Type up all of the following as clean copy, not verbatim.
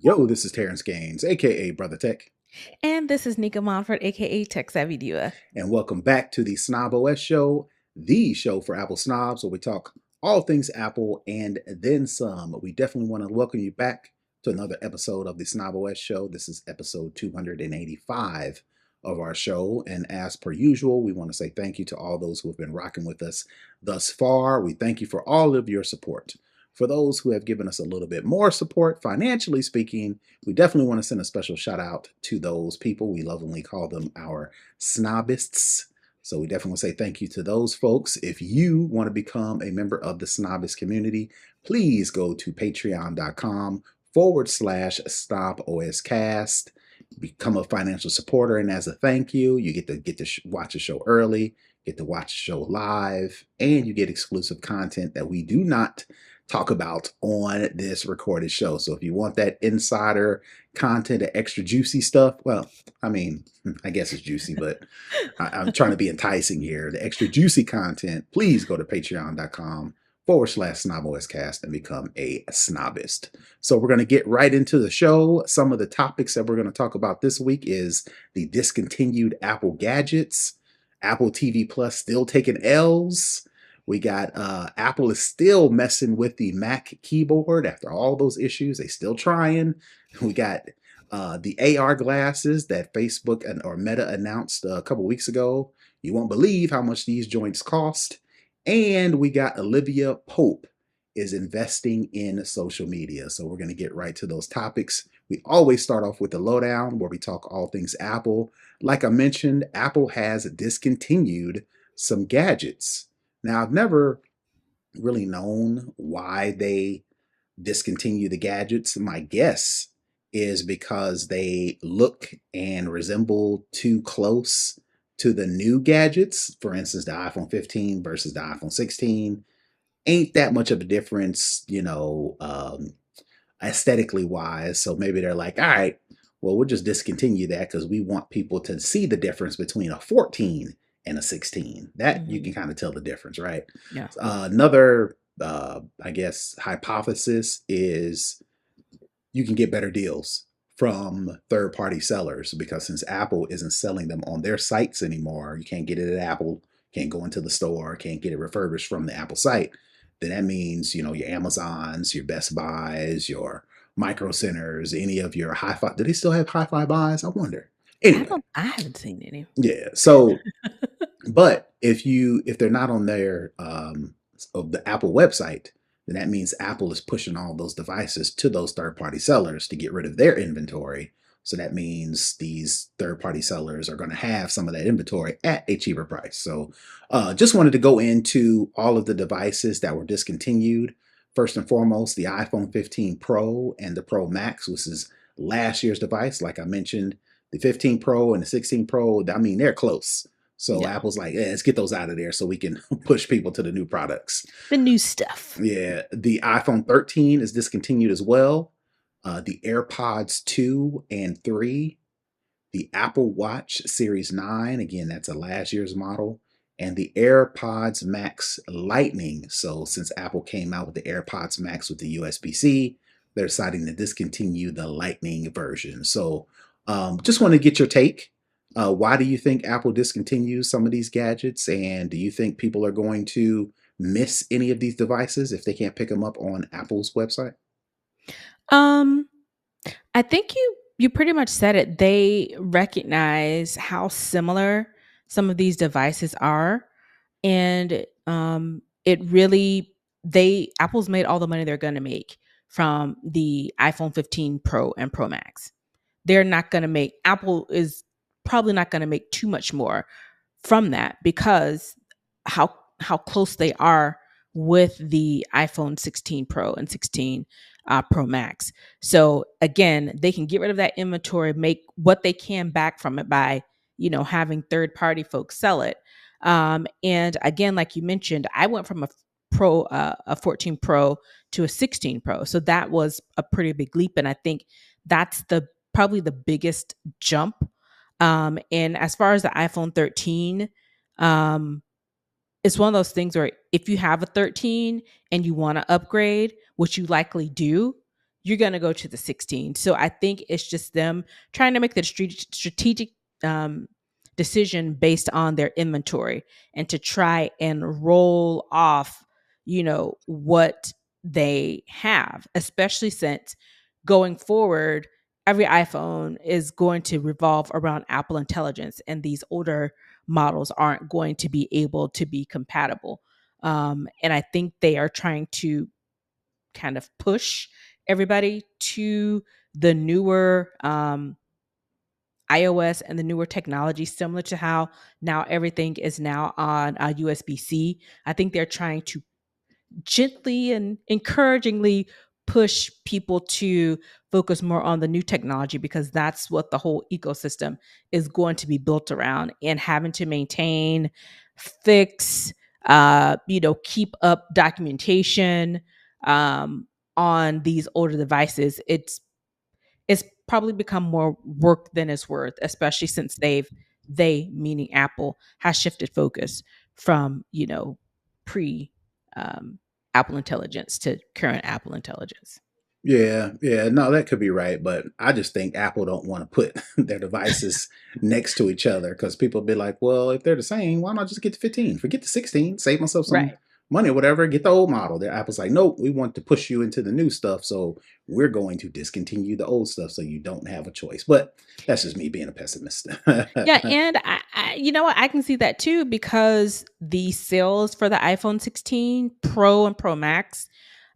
Yo, this is Terrance Gaines, aka Brother Tech, And this is Nica Montford, aka Tech Savvy Diva. and welcome back to the snobOS show, the show for Apple snobs, where we talk all things Apple and then some. We definitely want to welcome you back to another episode of the snobOS show. This is episode 285 of our show, and as per usual, we want to say thank you to all those who have been rocking with us thus far. We thank you for all of your support. For those who have given us a little bit more support, financially speaking, we definitely want to send a special shout out to those people. We lovingly call them our snobists. So we definitely want to say thank you to those folks. If you want to become a member of the snobist community, please go to patreon.com/snobOScast. Become a financial supporter, and as a thank you, you get to watch the show early, get to watch the show live, and you get exclusive content that we do not talk about on this recorded show. So if you want that insider content, the extra juicy stuff, well, I mean, I guess it's juicy, but I'm trying to be enticing here. The extra juicy content, please go to patreon.com/snobOScast and become a snobist. So we're going to get right into the show. Some of the topics that we're going to talk about this week is the discontinued Apple gadgets, Apple TV Plus still taking L's. We got Apple is still messing with the Mac keyboard after all those issues. They still trying. We got the AR glasses that Facebook or Meta announced a couple weeks ago. You won't believe how much these joints cost. And we got Olivia Pope is investing in social media. So we're going to get right to those topics. We always start off with the lowdown where we talk all things Apple. Like I mentioned, Apple has discontinued some gadgets. Now, I've never really known why they discontinue the gadgets. My guess is because they look and resemble too close to the new gadgets. For instance, the iPhone 15 versus the iPhone 16 ain't that much of a difference, aesthetically wise. So maybe they're like, all right, well, we'll just discontinue that because we want people to see the difference between a 14 and a 16. That you can kind of tell the difference, right? Yeah. Another, I guess, hypothesis is you can get better deals from third-party sellers because since Apple isn't selling them on their sites anymore, you can't get it at Apple, can't go into the store, can't get it refurbished from the Apple site. Then that means, your Amazons, your Best Buys, your Micro Centers, any of your hi-fi. Do they still have hi-fi buys? I wonder. Anyway, I haven't seen any. yeah. So, but if they're not on their of the Apple website, then that means Apple is pushing all those devices to those third-party sellers to get rid of their inventory. So that means these third-party sellers are going to have some of that inventory at a cheaper price. So just wanted to go into all of the devices that were discontinued. First and foremost, the iPhone 15 Pro and the Pro Max, which is last year's device. Like I mentioned, the 15 Pro and the 16 Pro, I mean, they're close. So Yeah. Apple's like, let's get those out of there so we can push people to the new products. The new stuff. Yeah, the iPhone 13 is discontinued as well. The AirPods 2 and 3, the Apple Watch Series 9, again, that's a last year's model, and the AirPods Max Lightning. So since Apple came out with the AirPods Max with the USB-C, they're deciding to discontinue the Lightning version. So just want to get your take. Why do you think Apple discontinues some of these gadgets? And do you think people are going to miss any of these devices if they can't pick them up on Apple's website? Um, I think you pretty much said it. They recognize how similar some of these devices are, and it really Apple's made all the money they're going to make from the iPhone 15 Pro and Pro Max. They're not going to make Apple is probably not going to make too much more from that because how close they are with the iPhone 16 Pro and 16 Pro Max. So again, they can get rid of that inventory, make what they can back from it by having third party folks sell it. And again, like you mentioned, I went from a 14 Pro to a 16 Pro, so that was a pretty big leap, and I think that's probably the biggest jump. And as far as the iPhone 13, it's one of those things where if you have a 13 and you want to upgrade, which you likely do, you're going to go to the 16. So I think it's just them trying to make the strategic um, decision based on their inventory and to try and roll off, what they have, especially since going forward, every iPhone is going to revolve around Apple Intelligence, and these older models aren't going to be able to be compatible. And I think they are trying to kind of push everybody to the newer iOS and the newer technology, similar to how now everything is now on USB C. I think they're trying to gently and encouragingly push people to focus more on the new technology, because that's what the whole ecosystem is going to be built around, and having to maintain, fix, keep up documentation on these older devices. It's probably become more work than it's worth, especially since they, meaning Apple, has shifted focus from, pre um, Apple Intelligence to current Apple Intelligence. Yeah, yeah, no, that could be right, but I just think Apple don't want to put their devices next to each other because people be like, well, if they're the same, why not just get the 15? Forget the 16, save myself some Right. money or whatever, get the old model. Their Apple's like, nope, we want to push you into the new stuff, so we're going to discontinue the old stuff so you don't have a choice. But that's just me being a pessimist. Yeah, and you know what? I can see that too, because the sales for the iPhone 16 Pro and Pro Max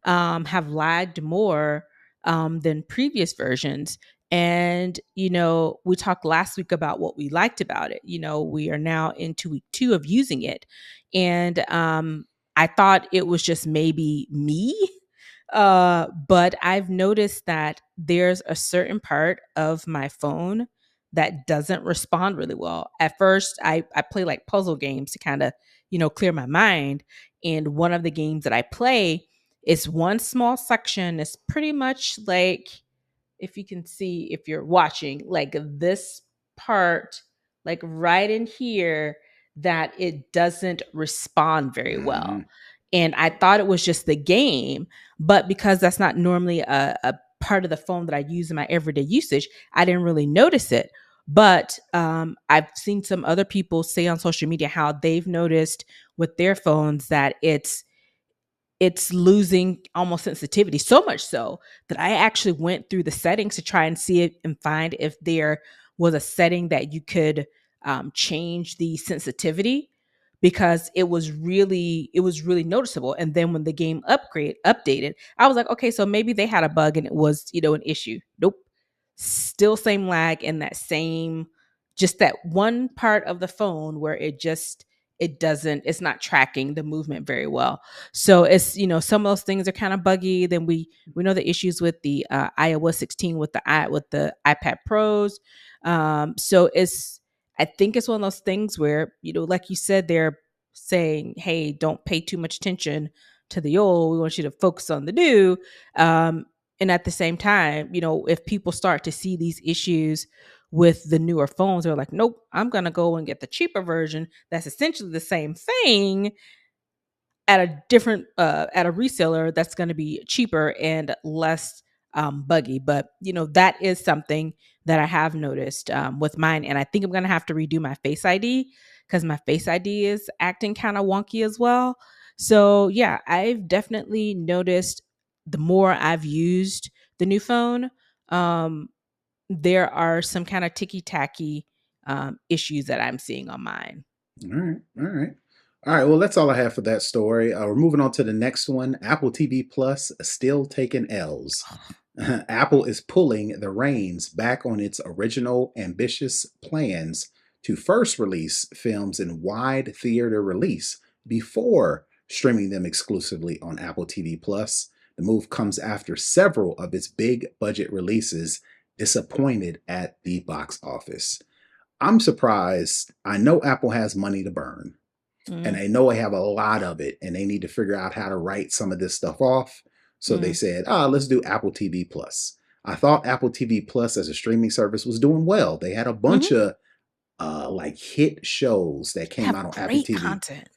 have lagged more than previous versions. And, we talked last week about what we liked about it. We are now into week 2 of using it. And I thought it was just maybe me. But I've noticed that there's a certain part of my phone that doesn't respond really well. At first, I play like puzzle games to kind of, clear my mind. And one of the games that I play, it's one small section. It's pretty much like, if you can see, if you're watching, like this part, like right in here, that it doesn't respond very well. Mhm. And I thought it was just the game, but because that's not normally a part of the phone that I use in my everyday usage, I didn't really notice it. But I've seen some other people say on social media how they've noticed with their phones that it's losing almost sensitivity, so much so that I actually went through the settings to try and see it and find if there was a setting that you could change the sensitivity, because it was really noticeable. And then when the game updated, I was like, okay, so maybe they had a bug and it was, an issue. Nope. Still same lag in that same, just that one part of the phone where it's not tracking the movement very well. So it's, some of those things are kind of buggy. Then we know the issues with the iOS 16 with the iPad Pros. So I think it's one of those things where, like you said, they're saying, hey, don't pay too much attention to the old. We want you to focus on the new. And at the same time, if people start to see these issues with the newer phones, they're like, nope, I'm going to go and get the cheaper version that's essentially the same thing at a different at a reseller that's going to be cheaper and less buggy. But that is something that I have noticed with mine, and I think I'm going to have to redo my Face ID, because my Face ID is acting kind of wonky as well. So yeah, I've definitely noticed the more I've used the new phone, um, there are some kind of ticky tacky issues that I'm seeing on mine. All right, all right. All right, well, that's all I have for that story. We're moving on to the next one. Apple TV Plus still taking L's. Apple is pulling the reins back on its original ambitious plans to first release films in wide theater release before streaming them exclusively on Apple TV Plus. The move comes after several of its big budget releases disappointed at the box office. I'm surprised. I know Apple has money to burn, and Mm, they know they have a lot of it, and they need to figure out how to write some of this stuff off. So they mm, said, let's do Apple TV Plus. I thought Apple TV Plus as a streaming service was doing well. They had a bunch mhm. of like hit shows that They came have out on Apple great TV. content.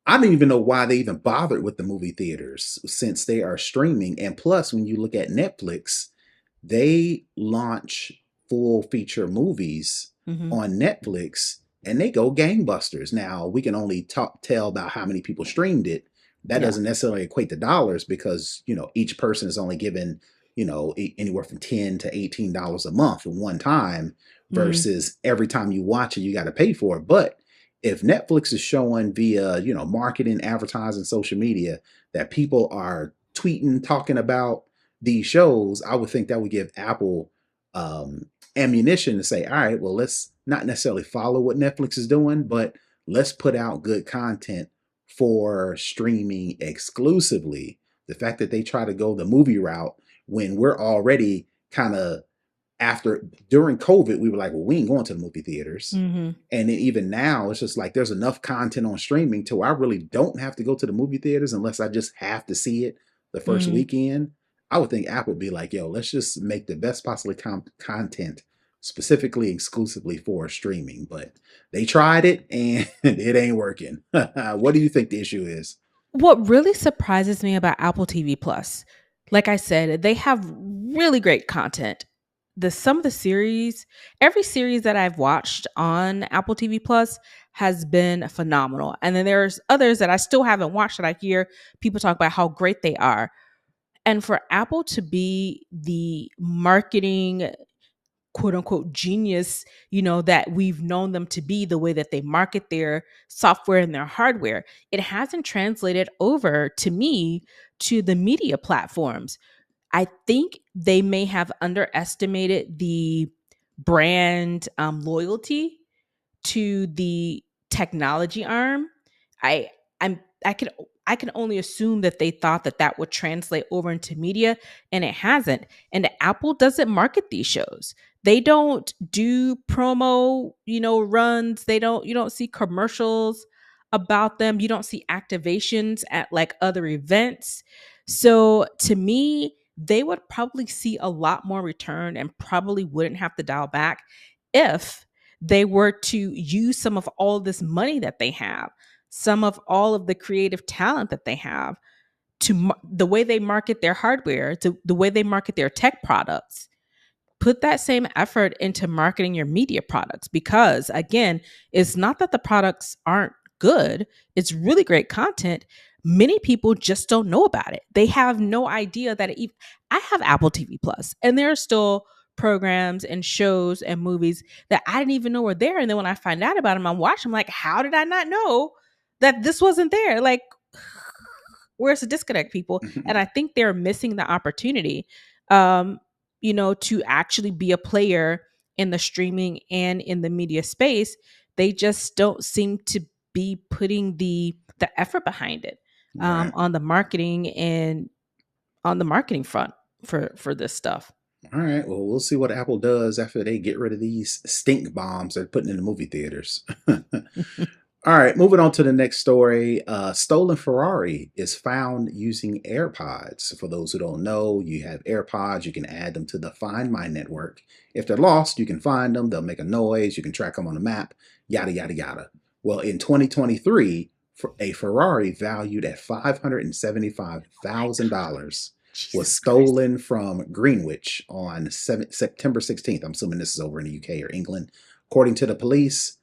I don't even know why they even bothered with the movie theaters since they are streaming. And plus, when you look at Netflix, they launch full feature movies Hmm. on Netflix and they go gangbusters. Now, we can only tell about how many people streamed it. That Yeah. doesn't necessarily equate to dollars because, each person is only given, anywhere from 10 to $18 a month at one time Mm. versus every time you watch it, you got to pay for it. But if Netflix is showing via, marketing, advertising, social media that people are tweeting, talking about these shows, I would think that would give Apple ammunition to say, all right, well, let's not necessarily follow what Netflix is doing, but let's put out good content for streaming exclusively. The fact that they try to go the movie route when we're already kind of during COVID, we were like, well, we ain't going to the movie theaters. Hmm. And then even now, it's just like there's enough content on streaming to where I really don't have to go to the movie theaters unless I just have to see it the first Mm. weekend. I would think Apple would be like, yo, let's just make the best possible content specifically exclusively for streaming. But they tried it and it ain't working. What do you think the issue is? What really surprises me about Apple TV Plus, like I said, they have really great content. Some of the series, every series that I've watched on Apple TV Plus has been phenomenal. And then there's others that I still haven't watched that I hear people talk about how great they are. And for Apple to be the marketing quote unquote genius, that we've known them to be, the way that they market their software and their hardware, it hasn't translated over to me to the media platforms. I think they may have underestimated the brand loyalty to the technology arm. I I'm I can only assume that they thought that that would translate over into media, and it hasn't. And Apple doesn't market these shows. They don't do promo, runs. You don't see commercials about them. You don't see activations at like other events. So to me, they would probably see a lot more return and probably wouldn't have to dial back if they were to use some of all this money that they have, some of all of the creative talent that they have the way they market their hardware, to the way they market their tech products. Put that same effort into marketing your media products because, again, it's not that the products aren't good, it's really great content. Many people just don't know about it. They have no idea that I have Apple TV Plus, and there are still programs and shows and movies that I didn't even know were there. And then when I find out about them, I'm watching, I'm like, how did I not know that this wasn't there? Like, where's the disconnect, people? And I think they're missing the opportunity, um, to actually be a player in the streaming and in the media space. They just don't seem to be putting the effort behind it, Right. on the marketing and on the marketing front for this stuff. All right. Well, we'll see what Apple does after they get rid of these stink bombs they're putting in the movie theaters. All right, moving on to the next story. Stolen Ferrari is found using AirPods. For those who don't know, you have AirPods, you can add them to the Find My network. If they're lost, you can find them, they'll make a noise, you can track them on a map, yada, yada, yada. Well, in 2023, a Ferrari valued at $575,000 was Jesus Christ. stolen from Greenwich on September 16th. I'm assuming this is over in the UK or England. According to the police,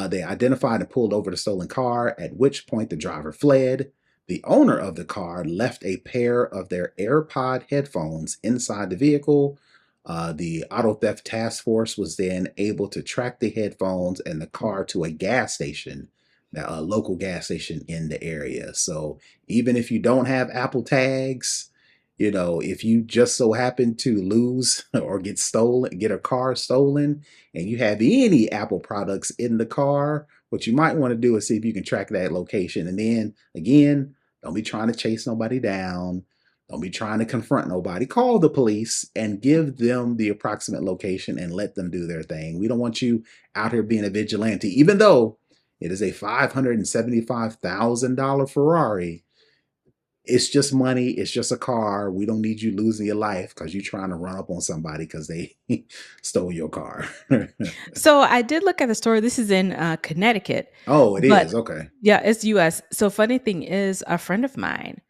they identified and pulled over the stolen car, at which point the driver fled. The owner of the car left a pair of their AirPod headphones inside the vehicle. The auto theft task force was then able to track the headphones and the car to a gas station, a local gas station in the area. So even if you don't have Apple tags, if you just so happen to lose or get a car stolen, and you have any Apple products in the car, what you might want to do is see if you can track that location. And then again, don't be trying to chase nobody down. Don't be trying to confront nobody. Call the police and give them the approximate location and let them do their thing. We don't want you out here being a vigilante, even though it is a $575,000 Ferrari. it's just money. It's just a car. We don't need you losing your life because you're trying to run up on somebody because they stole your car. So I did look at the story. This is in Connecticut, Oh, it but is. Okay. yeah, it's US. So funny thing is, a friend of mine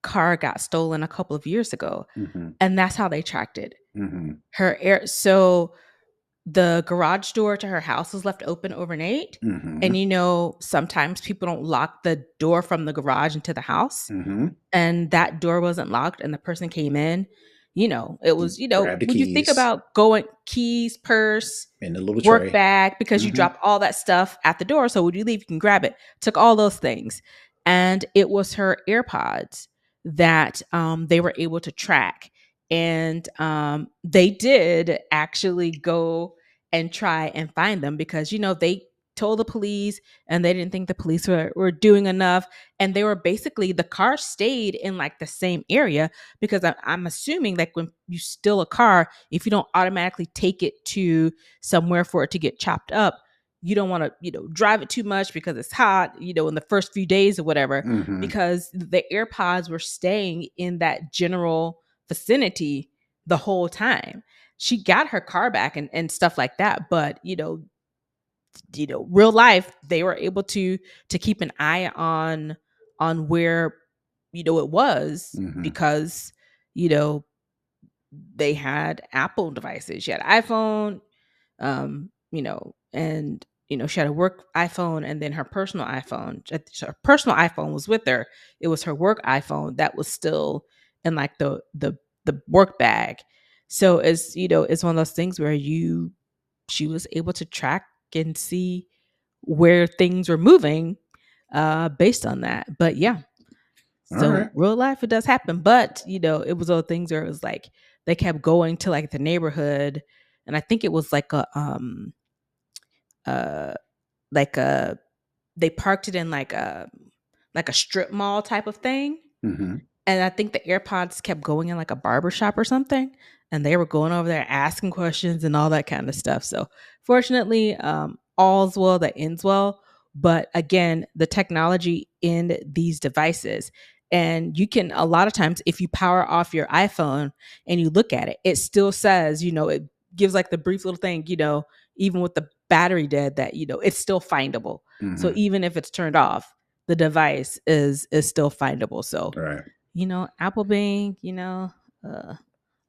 car got stolen a couple of years ago, Mm-hmm. and that's how they tracked it. Mm-hmm. Her air. So the garage door to her house was left open overnight. Mm-hmm. And sometimes people don't lock the door from the garage into the house, Mm-hmm. and that door wasn't locked and the person came in. It was, Grab the when you think keys about going keys, purse, in the little work tray. bag, because you Mm-hmm. drop all that stuff at the door. So when you leave, you can grab it. Took all those things. And it was her AirPods that they were able to track. And they did actually go and try and find them because, they told the police and they didn't think the police were doing enough. And they were basically, the car stayed in like the same area because I'm assuming like when you steal a car, if you don't automatically take it to somewhere for it to get chopped up, you don't want to drive it too much because it's hot in the first few days or whatever, Mm-hmm. because the AirPods were staying in that general vicinity the whole time. She got her car back and stuff like that, but real life, they were able to keep an eye on where it was, Mm-hmm. because you know they had Apple devices. She had iPhone, and she had a work iPhone and then her personal iPhone. Her personal iPhone was with her. It was her work iPhone that was still in like the work bag. So it's one of those things where she was able to track and see where things were moving based on that. But yeah, All so right. real life, it does happen. But it was all things where it was like they kept going to like the neighborhood, and I think it was like uh like a they parked it in like a strip mall type of thing. Mm-hmm. And I think the AirPods kept going in like a barber shop or something. And they were going over there asking questions and all that kind of stuff. So fortunately, all's well that ends well. But again, the technology in these devices, and you can, a lot of times, if you power off your iPhone and you look at it, it still says, it gives like the brief little thing, even with the battery dead, that, it's still findable. So Mm-hmm. even if it's turned off, the device is still findable. So All right. Apple being,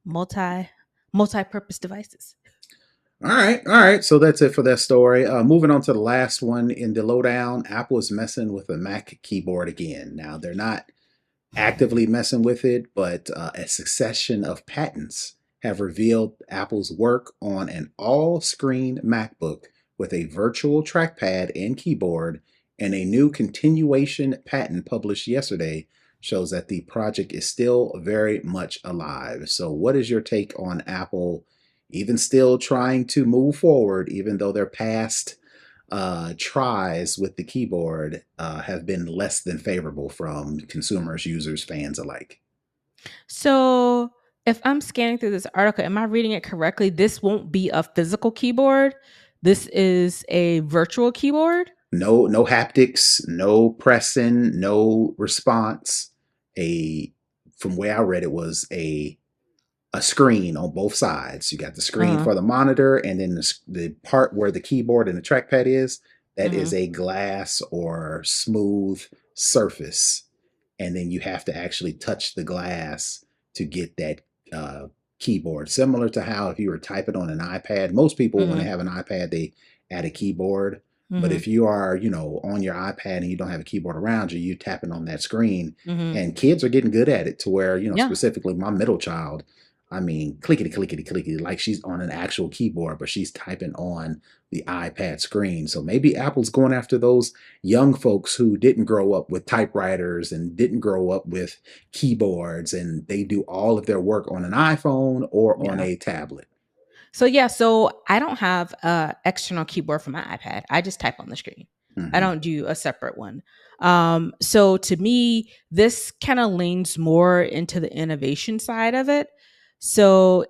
multi multi-purpose devices. All right, all right. So that's it for that story. Moving on to the last one in the lowdown. Apple is messing with the Mac keyboard again. Now they're not actively messing with it, but a succession of patents have revealed Apple's work on an all-screen MacBook with a virtual trackpad and keyboard, and a new continuation patent published yesterday shows that the project is still very much alive. So, what is your take on Apple even still trying to move forward, even though their past tries with the keyboard have been less than favorable from consumers, users, fans alike? So if I'm scanning through this article, am I reading it correctly? This won't be a physical keyboard. This is a virtual keyboard. No, no haptics, no pressing, no response. A From where I read, it was a screen on both sides. You got the screen Uh-huh. for the monitor, and then the part where the keyboard and the trackpad is, that Hmm. is a glass or smooth surface. And then you have to actually touch the glass to get that uh, keyboard. Similar to how if you were typing on an iPad, most people, when they Hmm. have an iPad, they add a keyboard. But Hmm. if you are, on your iPad and you don't have a keyboard around you, you tapping on that screen. Hmm. And kids are getting good at it to where, Yeah. specifically my middle child, I mean, clickety, clickety, clickety, like she's on an actual keyboard, but she's typing on the iPad screen. So maybe Apple's going after those young folks who didn't grow up with typewriters and didn't grow up with keyboards, and they do all of their work on an iPhone or on Yeah. a tablet. So I don't have a external keyboard for my iPad. I just type on the screen. I Mm-hmm. don't do a separate one. So to me, this kind of leans more into the innovation side of it. So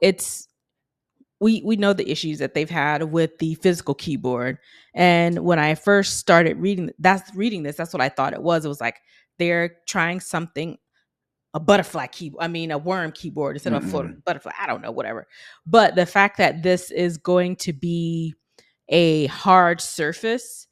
we know the issues that they've had with the physical keyboard. And when I first started reading this, that's what I thought it was. It was like they're trying something butterfly keyboard. I mean, a worm keyboard instead of a Mm-mm. butterfly. I don't know, whatever. But the fact that this is going to be a hard surface,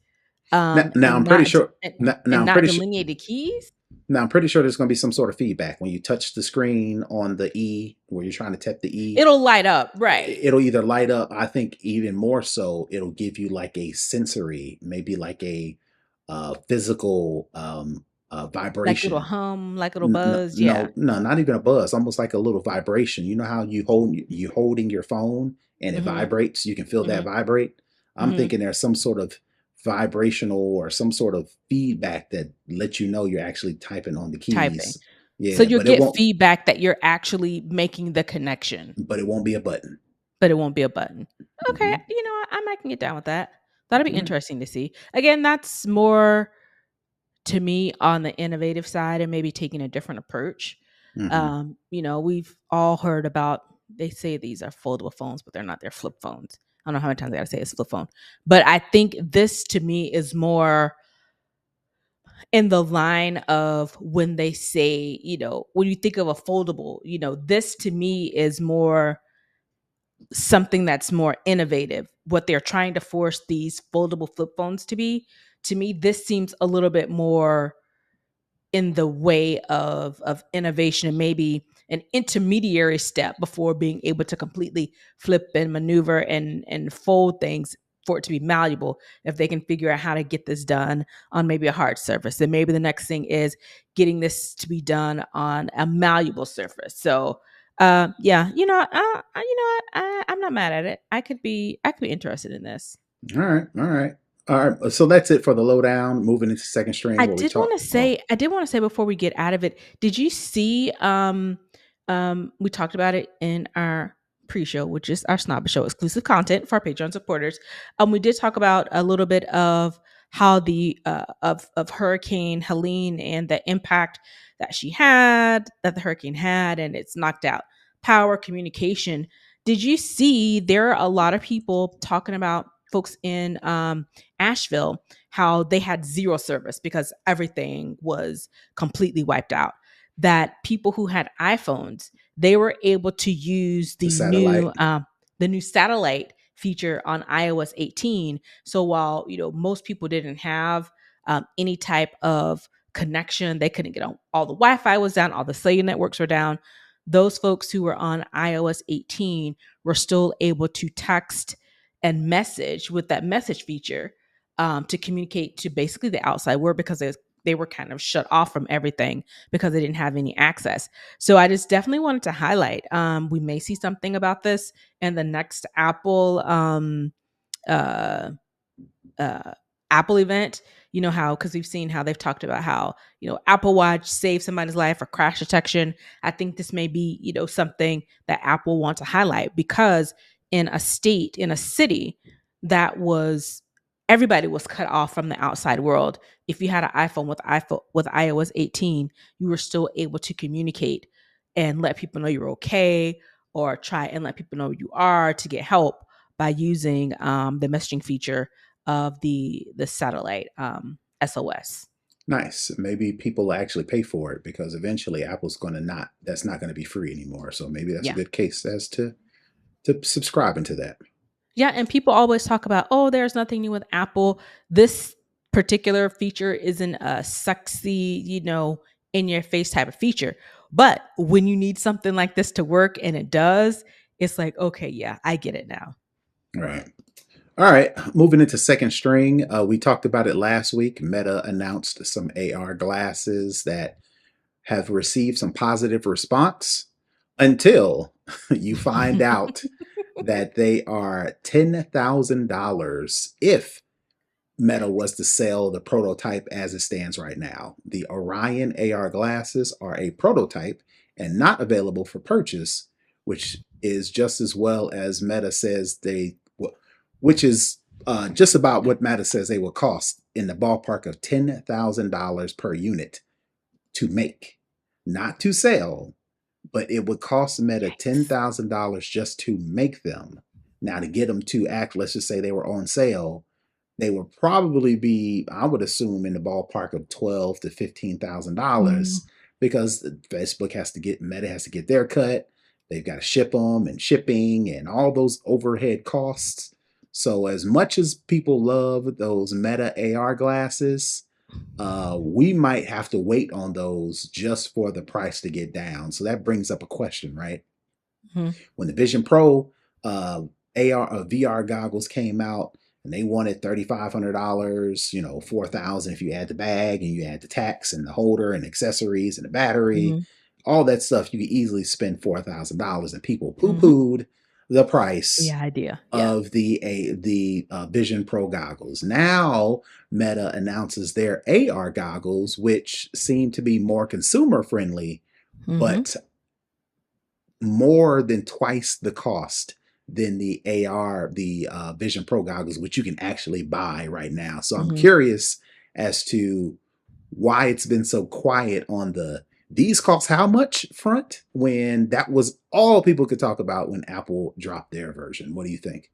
Now I'm and pretty not sure. Now I'm not pretty sure. delineated keys. Now I'm pretty sure there's going to be some sort of feedback when you touch the screen on the E where you're trying to tap the E. It'll light up, right? It'll either light up. I think even more so, it'll give you like a sensory, maybe like a physical Like little vibration. hum, like little buzz. Yeah. No, not even a buzz. Almost like a little vibration. You know how you holding your phone and it Mm-hmm. vibrates. You can feel that Mm-hmm. vibrate. I'm Mm-hmm. thinking there's some sort of vibrational or some sort of feedback that lets you know you're actually typing on the Typing. keys. So Yeah, you'll get feedback that you're actually making the connection, but it won't be a button. but it won't be a button. Okay, Hmm. you know what? I might can get down with that. That'll be All right. interesting to see. Again, that's more to me on the innovative side and maybe taking a different approach. Hmm. We've all heard about, they say these are foldable phones, but they're not, they're flip phones. I don't know how many times I gotta say it's flip phone. But I think this to me is more in the line of when they say, when you think of a foldable, this to me is more something that's more innovative. What they're trying to force these foldable flip phones to be, to me, this seems a little bit more in the way of innovation and maybe an intermediary step before being able to completely flip and maneuver and fold things for it to be malleable. If they can figure out how to get this done on maybe a hard surface, then maybe the next thing is getting this to be done on a malleable surface. So yeah, I'm not mad at it. I could be interested in this. All right. All right. All right. So that's it for the lowdown. Moving into second string I where we did talk. want to Oh, say, before we get out of it, did you see we talked about it in our pre-show, which is our Snob Show exclusive content for our Patreon supporters. We did talk about a little bit of how the of Hurricane Helene and the impact that the hurricane had, and it's knocked out power, communication. Did you see there are a lot of people talking about folks in Asheville, how they had zero service because everything was completely wiped out? That people who had iPhones, they were able to use the satellite. the new satellite feature on iOS 18. So while most people didn't have any type of connection, they couldn't get on. All the Wi-Fi was down, all the cellular networks were down. Those folks who were on iOS 18 were still able to text and message with that message feature, to communicate to basically the outside world, because they were kind of shut off from everything because they didn't have any access. So I just definitely wanted to highlight, we may see something about this in the next uh, uh, Apple event. You know how, because we've seen how they've talked about how Apple Watch saved somebody's life for crash detection. I think this may be something that Apple wants to highlight, because in a city that was, everybody was cut off from the outside world. If you had an iPhone with iOS 18, you were still able to communicate and let people know you're okay, or try and let people know you are, to get help by using the messaging feature of the satellite SOS. Nice. Maybe people will actually pay for it because eventually Apple's going to not, that's not going to be free anymore. So maybe that's a Yeah. good case as to subscribing to that. Yeah, and people always talk about, oh, there's nothing new with Apple. This particular feature isn't a sexy, in your face type of feature. But when you need something like this to work and it does, it's like, okay, yeah, I get it now. All right. All right. Moving into second string. We talked about it last week. Meta announced some AR glasses that have received some positive response until you find out that they are $10,000 if Meta was to sell the prototype as it stands right now. The Orion AR glasses are a prototype and not available for purchase, which is just as well as Meta says which is just about what Meta says they will cost, in the ballpark of $10,000 per unit to make, not to sell, but it would cost Meta $10,000 just to make them. Now, to get them to act, let's just say they were on sale, they would probably be, I would assume, in the ballpark of $12,000 to $15,000. because Facebook has to get Meta has to get their cut. They've got to ship them and shipping and all those overhead costs. So as much as people love those Meta AR glasses, we might have to wait on those just for the price to get down. So that brings up a question, right? Mhm. When the Vision Pro AR VR goggles came out, and they wanted $3,500, 4,000 if you add the bag and you add the tax and the holder and accessories and the battery, Mhm. all that stuff, you could easily spend $4,000, and people Mhm. poo-pooed the price The idea. Yeah. of the Vision Pro goggles. Now Meta announces their AR goggles, which seem to be more consumer friendly, Mhm. but more than twice the cost than the Vision Pro goggles, which you can actually buy right now. So I'm Mhm. curious as to why it's been so quiet on the these cost how much front, when that was all people could talk about when Apple dropped their version. What do you think?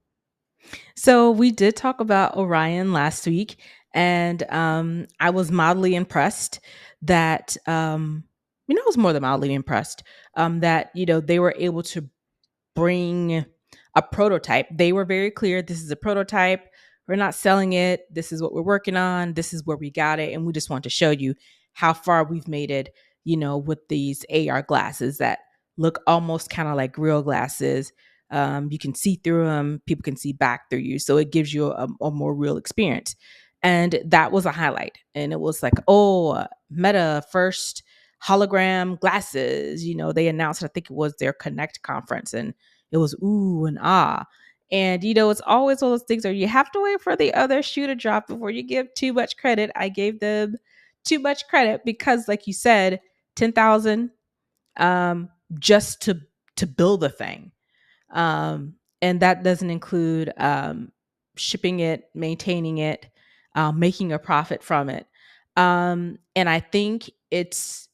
So we did talk about Orion last week, and I was mildly impressed that I was more than mildly impressed that they were able to bring a prototype. They were very clear, this is a prototype. We're not selling it. This is what we're working on. This is where we got it. And we just want to show you how far we've made it, with these AR glasses that look almost kind of like real glasses. You can see through them, people can see back through you. So it gives you a more real experience. And that was a highlight. And it was like, oh, Meta first hologram glasses. They announced, I think it was their Connect conference, and it was ooh and ah. And it's always one of those things where you have to wait for the other shoe to drop before you give too much credit. I gave them too much credit because, like you said, 10,000 just to build a thing. And that doesn't include shipping it, maintaining it, making a profit from it. And I think it's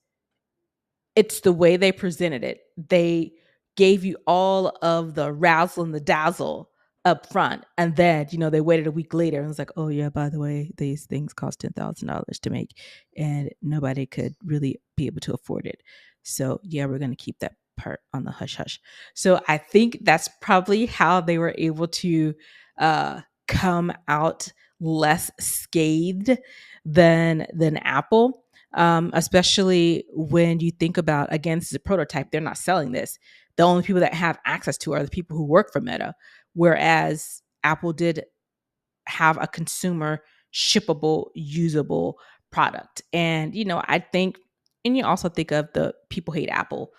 the way they presented it. They gave you all of the razzle and the dazzle up front. And then, they waited a week later and was like, oh, yeah, by the way, these things cost $10,000 to make. And nobody could really be able to afford it. So, yeah, we're going to keep that part on the hush hush. So I think that's probably how they were able to come out less scathed than Apple, especially when you think about, again, this is a prototype. They're not selling this. The only people that have access to are the people who work for Meta, whereas Apple did have a consumer shippable, usable product. And, I think, and you also think of the people hate Apple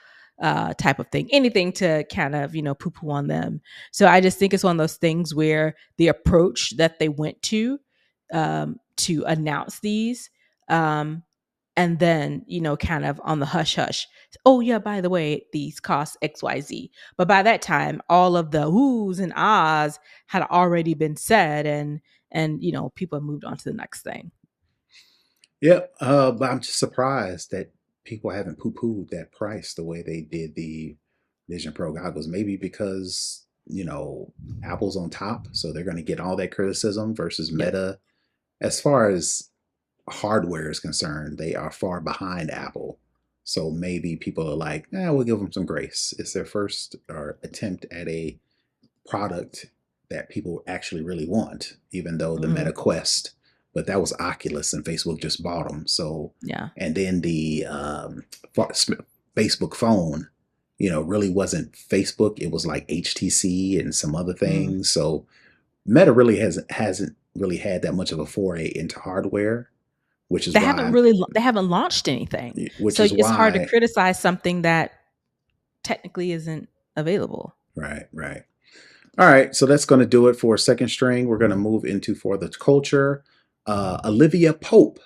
type of thing, anything to kind of, poo poo on them. So I just think it's one of those things where the approach that they went to announce these, um, and then kind of on the hush hush, oh yeah, by the way, these cost XYZ. But by that time all of the who's and ahs had already been said, and people have moved on to the next thing. Yep, but I'm just surprised that people haven't poo-pooed that price the way they did the Vision Pro goggles. Maybe because, Apple's on top, so they're going to get all that criticism versus Yep. Meta. As far as hardware is concerned, they are far behind Apple. So maybe people are like, we'll give them some grace. It's their first or attempt at a product that people actually really want, even though the Hmm. Meta Quest, but that was Oculus and Facebook just bought them. So, Yeah. and then the Facebook phone, really wasn't Facebook. It was like HTC and some other Mm. things. So Meta really hasn't really had that much of a foray into hardware, which is why, They haven't launched anything, which so is it's hard to why, criticize something that technically isn't available. right, right. All right, so that's going to do it for second string. We're going to move into for the culture. Olivia Pope,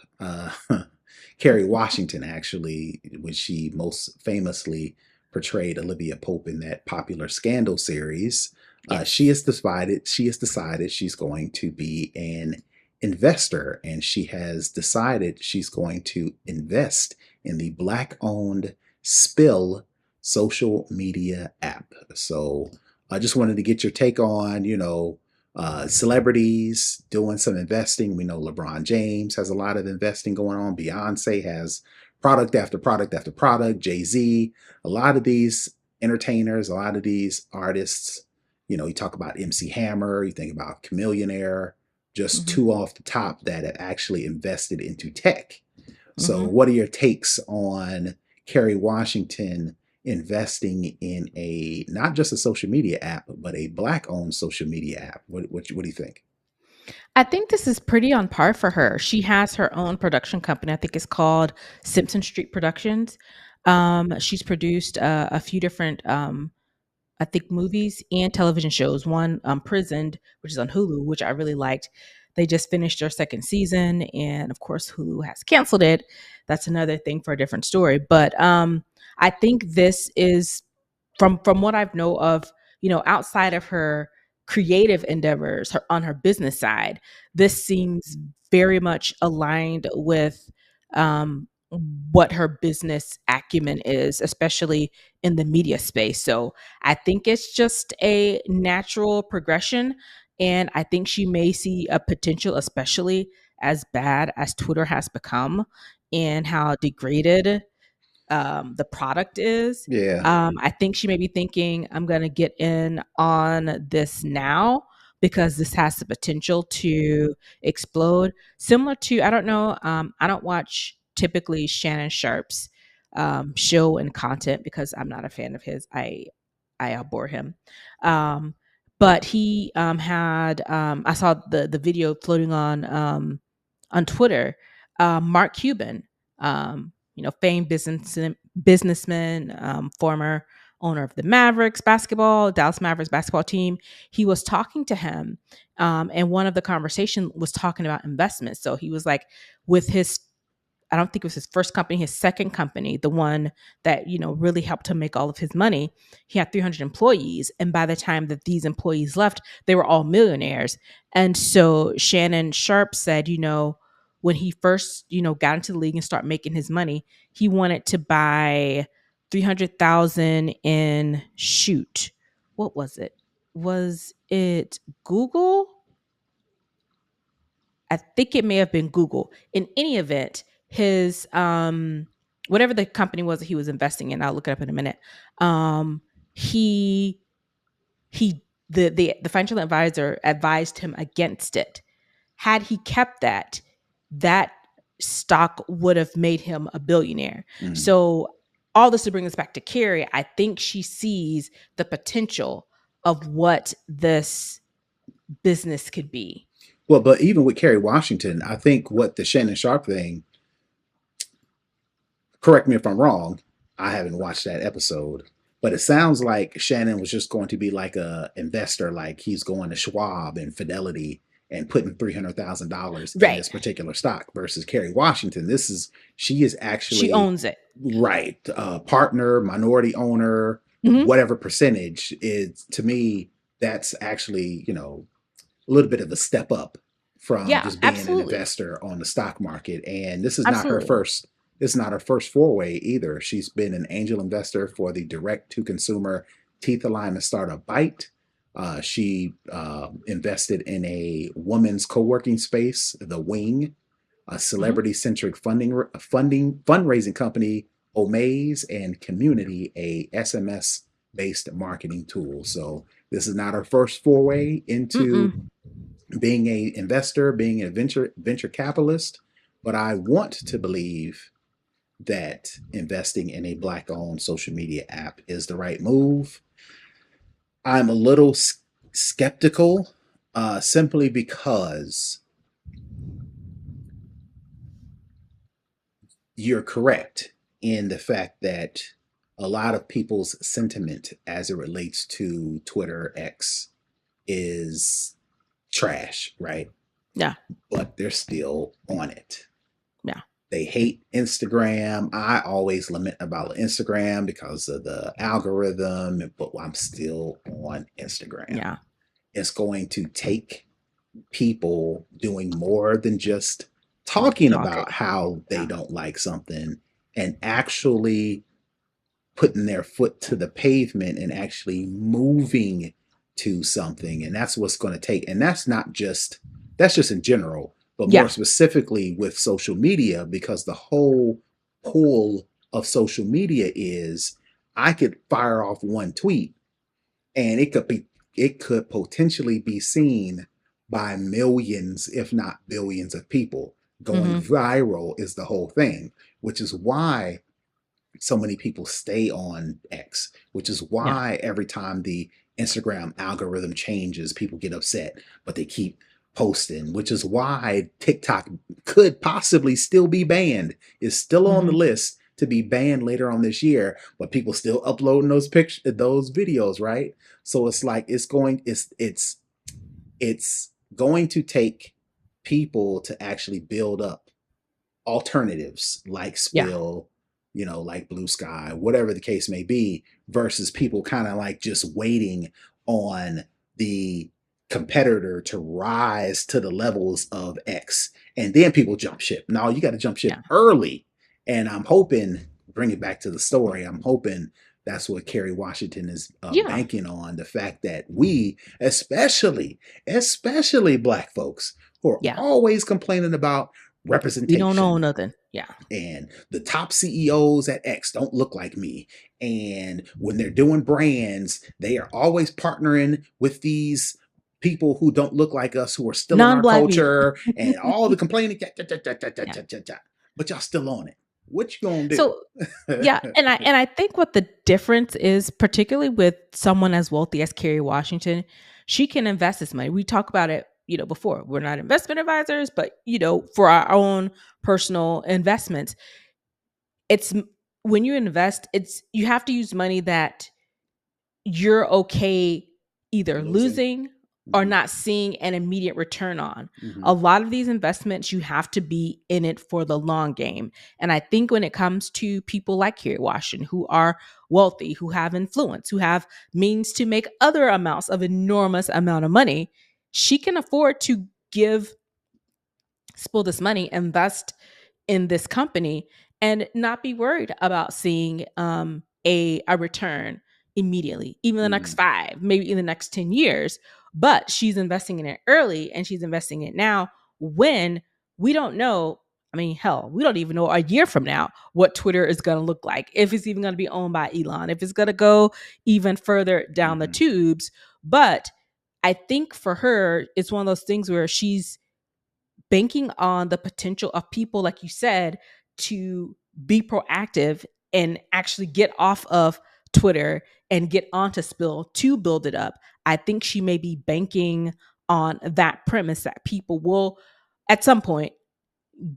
Kerry Washington, actually, when she most famously portrayed Olivia Pope in that popular Scandal series. She Yes. has decided she's going to be an investor, and she has decided she's going to invest in the Black-owned Spill social media app. So I just wanted to get your take on, celebrities doing some investing. We know LeBron James has a lot of investing going on. Beyonce has product after product after product. Jay-Z, a lot of these entertainers, a lot of these artists, you talk about MC Hammer, you think about Chameleonaire, just Mhm. two off the top that have actually invested into tech. So, Mhm. what are your takes on Kerry Washington investing in a not just a social media app, but a Black-owned social media app? What do you think? I think this is pretty on par for her. She has her own production company. I think it's called Simpson Street Productions. She's produced a few different, I think, movies and television shows. One, Prisoned, which is on Hulu, which I really liked. They just finished their second season, and of course, Hulu has canceled it. That's another thing for a different story. But I think this is from what I've know of, outside of her creative endeavors, her on her business side, this seems very much aligned with what her business acumen is, especially in the media space. So I think it's just a natural progression. And I think she may see a potential, especially as bad as Twitter has become and how degraded the product is. Yeah. I think she may be thinking, I'm going to get in on this now because this has the potential to explode. Similar to, I don't know, I don't watch typically Shannon Sharp's show and content because I'm not a fan of his. I abhor him. But he had, I saw the video floating on Twitter. Mark Cuban, famed businessman, former owner of the Dallas Mavericks basketball team. He was talking to him, and one of the conversation was talking about investments. So he was like, with his, I don't think it was his first company, his second company, the one that, really helped him make all of his money. He had 300 employees. And by the time that these employees left, they were all millionaires. And so Shannon Sharp said, when he first, got into the league and started making his money, he wanted to buy 300,000 in shoot. What was it? Was it Google? I think it may have been Google. In any event, his whatever the company was that he was investing in, I'll look it up in a minute. He the financial advisor advised him against it. Had he kept that stock would have made him a billionaire. Mm. So all this to bring us back to Kerry, I think she sees the potential of what this business could be. Well, but even with Kerry Washington, I think what the Shannon Sharp thing, correct me if I'm wrong, I haven't watched that episode, but it sounds like Shannon was just going to be like a investor, like he's going to Schwab and Fidelity and putting $300,000 in Right. this particular stock versus Kerry Washington. She is actually, She owns it. right, partner, minority owner, Mhm. whatever percentage is, to me, that's actually, a little bit of a step up from Yeah, just being an absolutely. investor on the stock market. And this is not her Absolutely. first. It's not her first foray either. She's been an angel investor for the direct-to-consumer teeth alignment startup Byte. She invested in a women's co-working space, The Wing, a celebrity-centric fundraising company, Omaze, and Community, a SMS-based marketing tool. So this is not her first foray into Mm-mm. being a investor, being a venture capitalist, but I want to believe that investing in a Black-owned social media app is the right move. I'm a little skeptical, simply because you're correct in the fact that a lot of people's sentiment as it relates to Twitter X is trash, right? Yeah. But they're still on it. Yeah. They hate Instagram. I always lament about Instagram because of the algorithm, but I'm still on Instagram. Yeah. It's going to take people doing more than just talking about how they don't like something and actually putting their foot to the pavement and actually moving to something. And that's what's going to take. And that's just in general, but more Yeah. specifically with social media, because the whole pull of social media is I could fire off one tweet and it could potentially be seen by millions, if not billions of people. Going Mhm. viral is the whole thing, which is why so many people stay on X, which is Yeah. why every time the Instagram algorithm changes, people get upset, but they keep posting, which is why TikTok could possibly still be banned, is still on the Mhm. list to be banned later on this year, but people still uploading those pictures, those videos, right? So it's like it's going to take people to actually build up alternatives like Yeah. Spill, like Blue Sky, whatever the case may be, versus people kind of like just waiting on the competitor to rise to the levels of X. And then people jump ship. No, you got to jump ship Yeah. early. And I'm hoping, bring it back to the story, I'm hoping that's what Kerry Washington is Yeah. banking on, the fact that we, especially Black folks, who are Yeah. always complaining about We don't know representation, nothing. Yeah. and the top CEOs at X don't look like me. And when they're doing brands, they are always partnering with these people who don't look like us, who are still in our Non-black people. culture, and all the complaining. Yeah. But y'all still on it. What you gonna do? So yeah, and I think what the difference is, particularly with someone as wealthy as Kerry Washington, she can invest this money. We talk about it, before. We're not investment advisors, but for our own personal investments, it's when you invest, it's you have to use money that you're okay either Losing. losing or Mhm, not seeing an immediate return on. A mhm. lot of these investments, you have to be in it for the long game. And I think when it comes to people like Kerry Washington, who are wealthy, who have influence, who have means to make other amounts of enormous amount of money, she can afford to give spill this money, invest in this company, and not be worried about seeing a return immediately, even the next Mhm. 5, maybe in the next 10 years. But she's investing in it early, and she's investing it now when we don't know. I mean, hell, we don't even know a year from now what Twitter is going to look like, if it's even going to be owned by Elon, if it's going to go even further down the Mhm. tubes. But I think for her, it's one of those things where she's banking on the potential of people, like you said, to be proactive and actually get off of Twitter and get onto Spill to build it up. I think she may be banking on that premise that people will, at some point,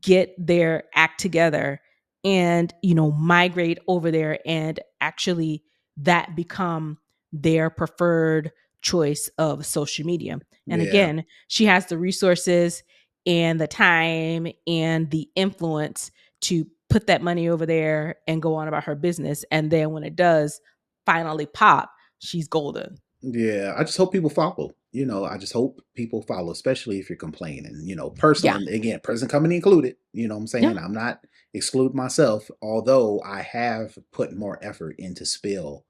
get their act together and migrate over there, and actually that become their preferred choice of social media. And Yeah. again, she has the resources and the time and the influence to put that money over there and go on about her business, and then when it does finally pop, she's golden. Yeah, I just hope people follow. I just hope people follow, especially if you're complaining. Yeah. Personally, again, present company included. You know what I'm Yeah. saying? I'm not excluding myself, although I have put more effort into Spill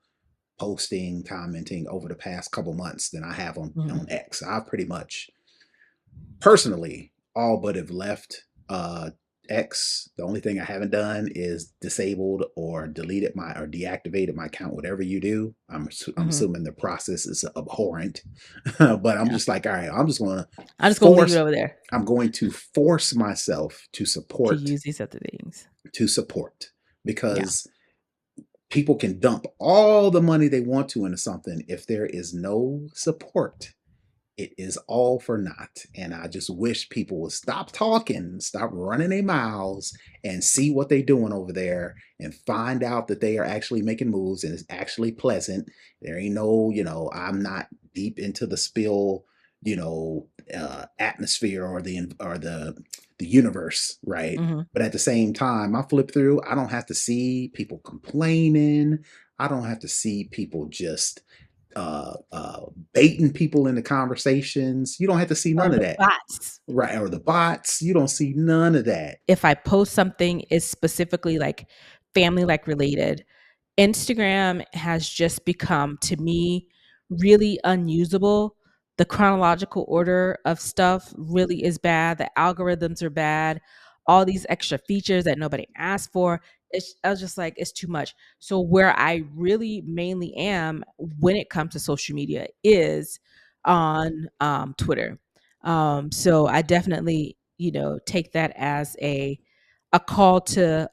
posting, commenting over the past couple months than I have on Mhm. X. I've pretty much personally all but have left X. The only thing I haven't done is disabled or deleted my or deactivated my account. Whatever you do, I'm Mhm. assuming the process is abhorrent. But I'm Yeah. just like, all right, I'm just going to I'm just gonna leave it force. over there I'm going to force myself to to support use these other things. to support Yeah. because people can dump all the money they want to into something. If there is no support, it is all for naught. And I just wish people would stop talking, stop running their mouths, and see what they're doing over there and find out that they are actually making moves and it's actually pleasant. There ain't no, I'm not deep into the Spill, atmosphere or the universe, right? Mhm. But at the same time, I flip through, I don't have to see people complaining. I don't have to see people just uh, uh, baiting people into conversations. You don't have to see Or none of the that, bots. right? Or the bots. You don't see none of that. If I post something is specifically like family like related, Instagram has just become, to me, really unusable. The chronological order of stuff really is bad. The algorithms are bad. All these extra features that nobody asked for. I was just like, it's too much. So where I really mainly am when it comes to social media is on Twitter. So I definitely, take that as a call to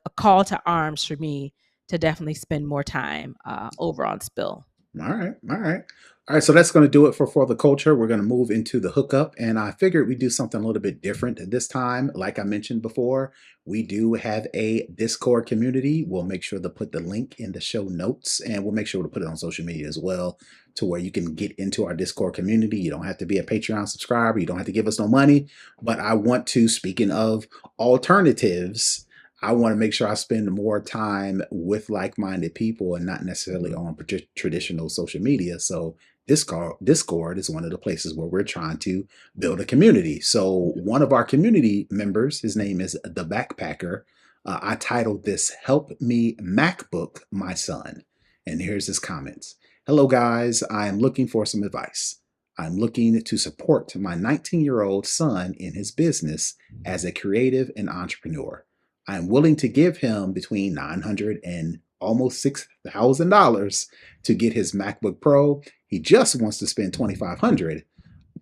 arms for me to definitely spend more time over on Spill. All right, all right, all right. So that's going to do it for the culture. We're going to move into the hookup, and I figured we do something a little bit different this time. Like I mentioned before, we do have a Discord community. We'll make sure to put the link in the show notes, and we'll make sure to put it on social media as well, to where you can get into our Discord community. You don't have to be a Patreon subscriber. You don't have to give us no money. But I want to, speaking of alternatives, I want to make sure I spend more time with like-minded people and not necessarily on traditional social media. So Discord is one of the places where we're trying to build a community. So one of our community members, his name is the Backpacker. I titled this "Help Me MacBook My Son," and here's his comments. Hello guys, I am looking for some advice. I'm looking to support my 19-year-old son in his business as a creative and entrepreneur. I'm willing to give him between $900 and almost $6,000 to get his MacBook Pro. He just wants to spend $2,500,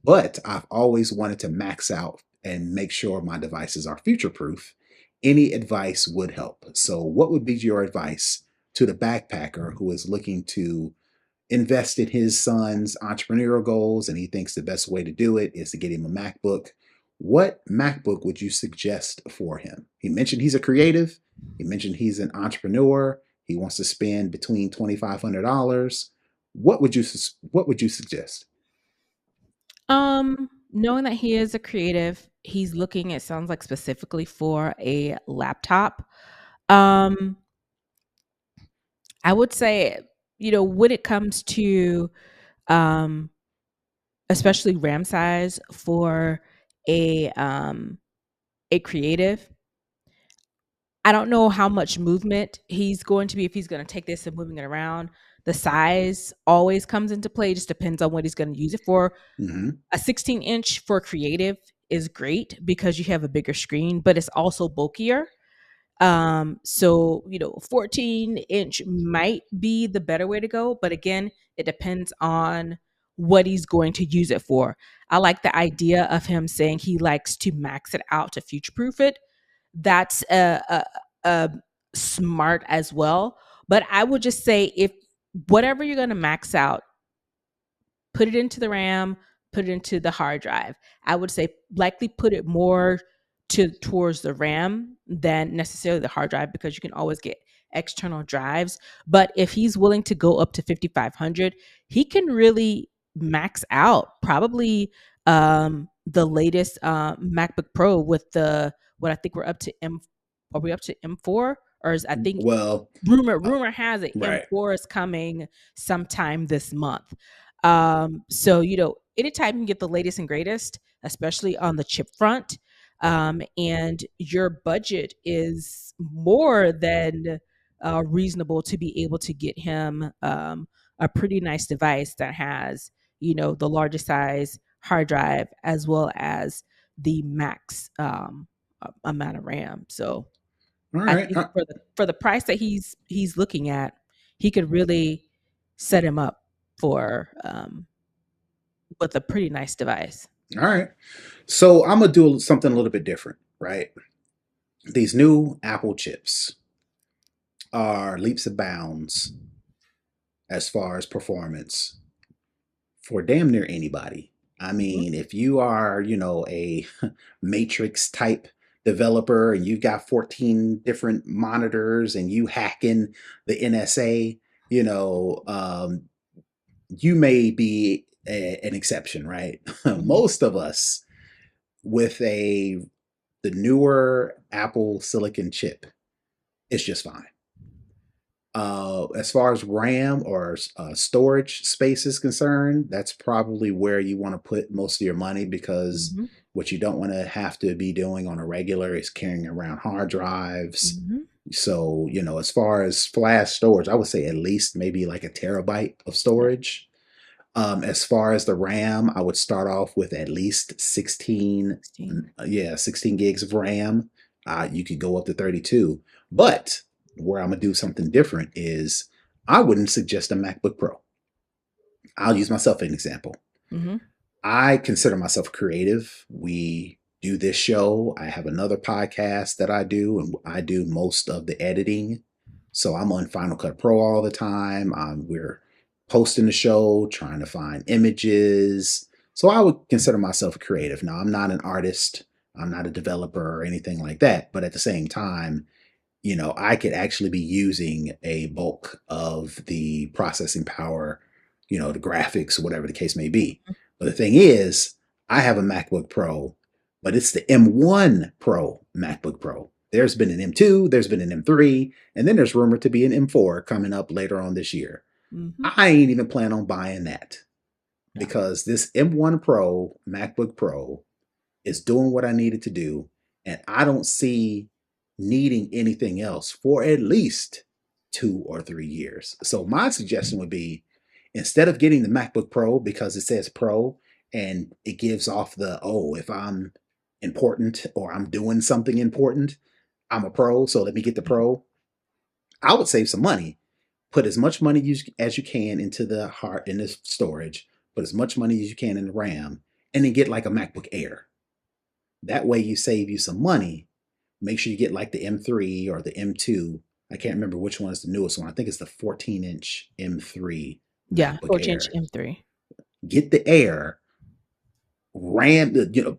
but I've always wanted to max out and make sure my devices are future proof. Any advice would help. So, what would be your advice to the backpacker who is looking to invest in his son's entrepreneurial goals and he thinks the best way to do it is to get him a MacBook? What MacBook would you suggest for him? He mentioned he's a creative. He mentioned he's an entrepreneur. He wants to spend between $2,500. What would you suggest? Knowing that he is a creative, he's looking, it sounds like, specifically for a laptop. Um, I would say, when it comes to um especially RAM size for a creative, I don't know how much movement he's going to be, if he's going to take this and moving it around. The size always comes into play. It just depends on what he's going to use it for. Mm-hmm. A 16-inch for creative is great because you have a bigger screen, but it's also bulkier. So 14-inch might be the better way to go, but again, it depends on what he's going to use it for. I like the idea of him saying he likes to max it out to future proof it. That's a smart as well. But I would just say, if whatever you're going to max out, put it into the RAM, put it into the hard drive. I would say likely put it more towards the RAM than necessarily the hard drive, because you can always get external drives. But if he's willing to go up to 5,500, he can really max out probably the latest MacBook Pro with the what I think we're up to M. Are we up to M4? Or is, I think, Well, rumor has it right. M4 is coming sometime this month. So anytime you can get the latest and greatest, especially on the chip front, and your budget is more than reasonable to be able to get him a pretty nice device that has the largest size hard drive as well as the max amount of RAM. So All I right. think for the price that he's looking at, he could really set him up for with a pretty nice device. All right. So I'm gonna do something a little bit different, right? These new Apple chips are leaps and bounds as far as performance for damn near anybody. I Mhm, mean, if you are, a matrix type developer and you've got 14 different monitors and you hacking the NSA, you know, um, you may be an exception, right? mhm, Most of us with the newer Apple silicon chip, it's just fine. As far as RAM or storage space is concerned, that's probably where you want to put most of your money, because mhm, what you don't want to have to be doing on a regular is carrying around hard drives. mhm. So, as far as flash storage, I would say at least maybe like a terabyte of Yeah, storage. As far as the RAM, I would start off with at least 16, 16. yeah, 16 gigs of RAM. You could go up to 32. But where I'm gonna do something different is I wouldn't suggest a MacBook Pro. I'll use myself as an example. Mm-hmm. I consider myself creative. We do this show. I have another podcast that I do, and I do most of the editing. So I'm on Final Cut Pro all the time. We're posting the show, trying to find images. So I would consider myself creative. Now, I'm not an artist, I'm not a developer or anything like that. But at the same time, I could actually be using a bulk of the processing power, the graphics, whatever the case may be. But the thing is, I have a MacBook Pro, but it's the M1 Pro MacBook Pro. There's been an M2, there's been an M3, and then there's rumored to be an M4 coming up later on this year. Mm-hmm. I ain't even plan on buying that No. because this M1 Pro MacBook Pro is doing what I needed to do, and I don't see needing anything else for at least 2 or 3 years. So my suggestion would be, instead of getting the MacBook Pro because it says Pro and it gives off if I'm important or I'm doing something important, I'm a pro, so let me get the Pro. I would save some money. Put as much money as you can into in the storage, put as much money as you can in the RAM, and then get like a MacBook Air. That way you save you some money. Make sure you get like the M3 or the M2. I can't remember which one is the newest one. I think it's the 14-inch M3 Yeah, MacBook 14-inch Air. M3. Get the Air, RAM,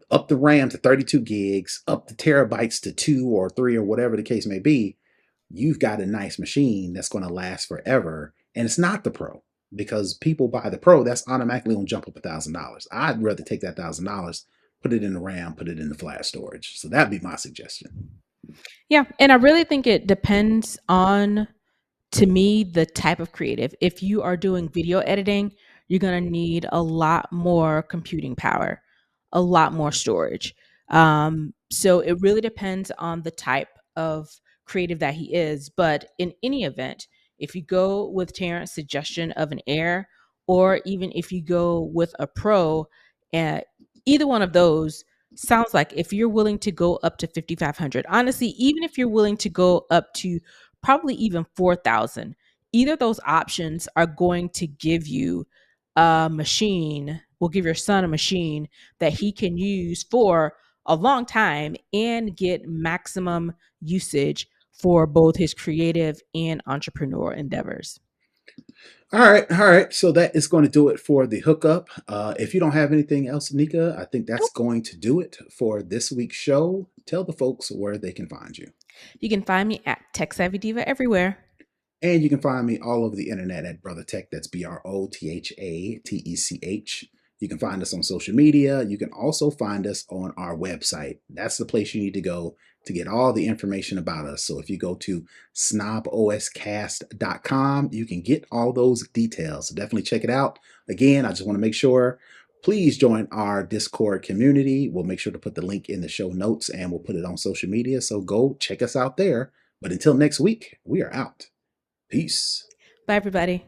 up the RAM to 32 gigs, up the terabytes to 2 or 3 or whatever the case may be. You've got a nice machine that's going to last forever. And it's not the Pro, because people buy the Pro, that's automatically going to jump up $1,000. I'd rather take that $1,000, put it in the RAM, put it in the flash storage. So that'd be my suggestion. Yeah, and I really think it depends on, to me, the type of creative. If you are doing video editing, you're going to need a lot more computing power, a lot more storage. So it really depends on the type of creative that he is. But in any event, if you go with Terrance's suggestion of an Air, or even if you go with a Pro, uh, either one of those sounds like, if you're willing to go up to 5,500, honestly, even if you're willing to go up to probably even 4,000. Either of those options are going to give you a machine, will give your son a machine that he can use for a long time and get maximum usage for both his creative and entrepreneur endeavors. All right, all right. So that is going to do it for the hookup. If you don't have anything else, Nica, I think that's Nope. going to do it for this week's show. Tell the folks where they can find you. You can find me at Tech Savvy Diva everywhere. And you can find me all over the internet at Brother Tech. That's BROTHATECH. You can find us on social media. You can also find us on our website. That's the place you need to go to get all the information about us. So if you go to snoboscast.com, you can get all those details. So definitely check it out. Again, I just want to make sure, please join our Discord community. We'll make sure to put the link in the show notes, and we'll put it on social media. So go check us out there. But until next week, we are out. Peace. Bye, everybody.